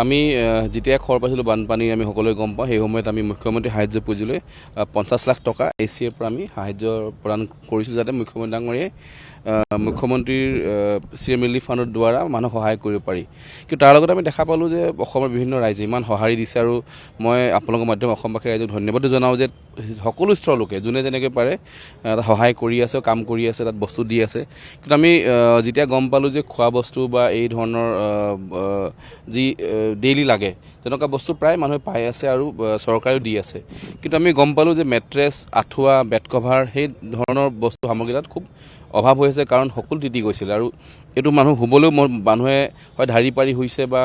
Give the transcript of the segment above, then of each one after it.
আমি যেতিয়া খবৰ পাইছিলোঁ বানপানী আমি সকলোৱে গম পাওঁ সেই সময়ত আমি মুখ্যমন্ত্ৰী সাহায্য পুঁজিলৈ 50 লাখ টকা ACAৰ পৰা আমি সাহায্য প্ৰদান কৰিছিলোঁ যাতে মুখ্যমন্ত্ৰী ডাঙৰীয়াই মুখ্যমন্ত্ৰীৰ CM ৰিলিফ ফাণ্ডৰ দ্বাৰা মানুহ সহায় কৰিব পাৰি কিন্তু তাৰ লগতে আমি দেখা পালোঁ যে অসমৰ বিভিন্ন ৰাইজে ইমান সঁহাৰি দিছে আৰু মই আপোনালোকৰ মাধ্যমে অসমবাসী ৰাইজক ধন্যবাদ জনাওঁ যে সকলো স্তৰৰ লোকে যোনে যেনেকৈ পাৰে সহায় কৰি আছে কাম কৰি আছে তাত বস্তু দি আছে কিন্তু আমি যেতিয়া গম পালোঁ যে খোৱা বস্তু বা এই ধৰণৰ যি ডেইলি লাগে তেনেকুৱা বস্তু প্ৰায় মানুহে পাই আছে আৰু চৰকাৰেও দি আছে কিন্তু আমি গম পালোঁ যে মেট্ৰেছ আঁঠুৱা বেড কভাৰ সেই ধৰণৰ বস্তু সামগ্ৰী তাত খুব অভাৱ হৈ আছে কাৰণ সকলো তিতি গৈছিল আৰু এইটো মানুহ শুবলৈও মানুহে হয় ধাৰি পাৰি হৈছে বা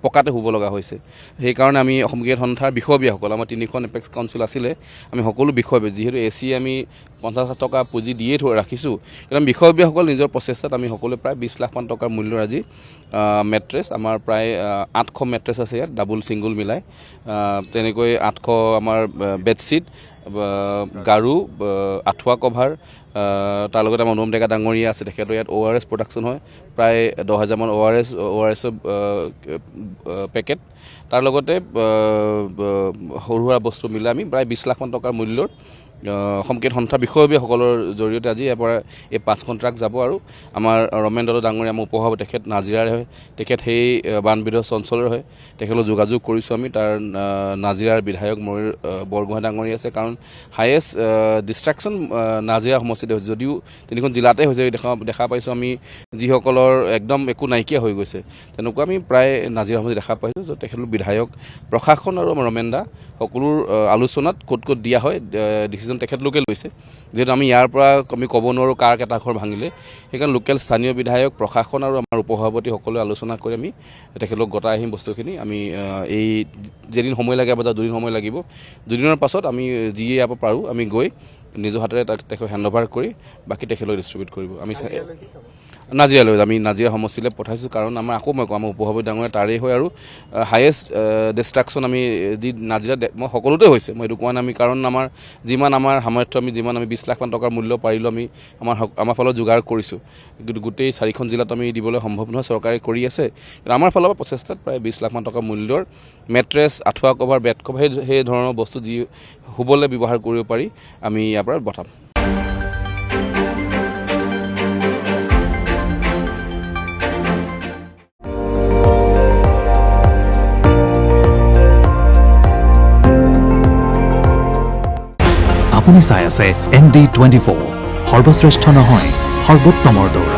পকাতে শুব লগা হৈছে সেইকাৰণে আমি অসম ক্ৰিকেট সন্থাৰ বিষয়ববীয়াসকল আমাৰ 3খন এপেক্স কাউন্সিল আছিলে আমি সকলো বিষয়ববীয়া যিহেতু AC আমি 50 লাখ টকা পুঁজি দিয়ে ৰাখিছোঁ কিন্তু আমি বিষয়ববীয়াসকল নিজৰ প্ৰচেষ্টাত আমি সকলোৱে প্ৰায় 20 লাখ মান টকাৰ মূল্যৰ আজি মেট্ৰেছ আমাৰ প্ৰায় 800 মেট্ৰেছ আছে ইয়াত ডাবল ছিংগল মিলাই তেনেকৈ 800 আমাৰ বেডশ্বীট গাৰু আঁঠুৱা কভাৰ তাৰ লগতে আমাৰ অনুপম ডেকা ডাঙৰীয়া আছে তেখেতৰ ইয়াত ORS প্ৰডাকশ্যন হয় প্ৰায় 10,000 মান ORS পেকেট তাৰ লগতে সৰু সুৰা বস্তু মিলাই আমি প্ৰায় 20 লাখ মান টকাৰ মূল্যৰ অসম ক্ৰিকেট সন্থাৰ বিষয়ববীয়াসকলৰ জৰিয়তে আজি ইয়াৰ পৰা এই 5খন ট্ৰাক যাব আৰু আমাৰ ৰমেন দত্ত ডাঙৰীয়া আমাৰ উপসভাপতি তেখেত নাজিৰাৰ হয় তেখেত সেই বানবিধ্বস্ত অঞ্চলৰ হয় তেখেতলৈ যোগাযোগ কৰিছোঁ আমি তাৰ নাজিৰাৰ বিধায়ক ময়ূৰ বৰগোহাঁই ডাঙৰীয়া আছে কাৰণ হায়েষ্ট ডিষ্ট্ৰাকশ্যন নাজিৰা সমষ্টিতে হৈছে যদিও 3খন জিলাতে হৈছে দেখা পাইছোঁ আমি যিসকলৰ একদম একো নাইকিয়া হৈ গৈছে তেনেকুৱা আমি প্ৰায় নাজিৰা সমষ্টি দেখা পাইছোঁ য'ত তেখেতলোক বিধায়ক প্ৰশাসন আৰু আমাৰ ৰমেন দা সকলোৰ আলোচনাত ক'ত দিয়া হয় ডিচিজন তেখেতলোকে লৈছে যেহেতু আমি ইয়াৰ পৰা আমি ক'ব নোৱাৰোঁ কাৰ কেইটা ঘৰ ভাঙিলে সেইকাৰণে লোকেল স্থানীয় বিধায়ক প্ৰশাসন আৰু আমাৰ উপসভাপতি সকলোৱে আলোচনা কৰি আমি তেখেতলোক গতাই আহিম বস্তুখিনি আমি এই যেদিন সময় লাগে বা 2 দিন সময় লাগিব 2 দিনৰ পাছত আমি যিয়ে ইয়াৰ পৰা পাৰোঁ আমি গৈ নিজৰ হাতেৰে তেখেতক হেণ্ডঅভাৰ কৰি বাকী তেখেতলোক ডিষ্ট্ৰিবিউট কৰিব আমি নাজিৰালৈ আমি নাজিৰা সমষ্টিলৈ পঠাইছোঁ কাৰণ আমাৰ আকৌ মই কওঁ আমাৰ উপসভাপতি ডাঙৰীয়া তাৰেই হয় আৰু হায়েষ্ট ডিষ্ট্ৰাকশ্যন আমি যি নাজিৰা মই সকলোতে হৈছে মই এইটো কোৱা নাই আমি কাৰণ আমাৰ যিমান আমাৰ সামৰ্থ্য আমি 20 লাখ মান টকাৰ মূল্য পাৰিলোঁ আমি আমাৰ ফালত যোগাৰ কৰিছোঁ কিন্তু গোটেই 4খন জিলাত আমি দিবলৈ সম্ভৱ নহয় চৰকাৰে কৰি আছে কিন্তু আমাৰ ফালৰ পৰা প্ৰচেষ্টাত প্ৰায় 20 লাখ মান টকাৰ মূল্যৰ মেট্ৰেছ আঁঠুৱা কভাৰ বেড কভাৰ সেই ধৰণৰ বস্তু যি শুবলৈ ব্যৱহাৰ কৰিব পাৰি আমি ইয়াৰ পৰা পঠাম আপুনি চাই আছে ND24 সৰ্বশ্ৰেষ্ঠ নহয় সৰ্বোত্তমৰ দৌৰা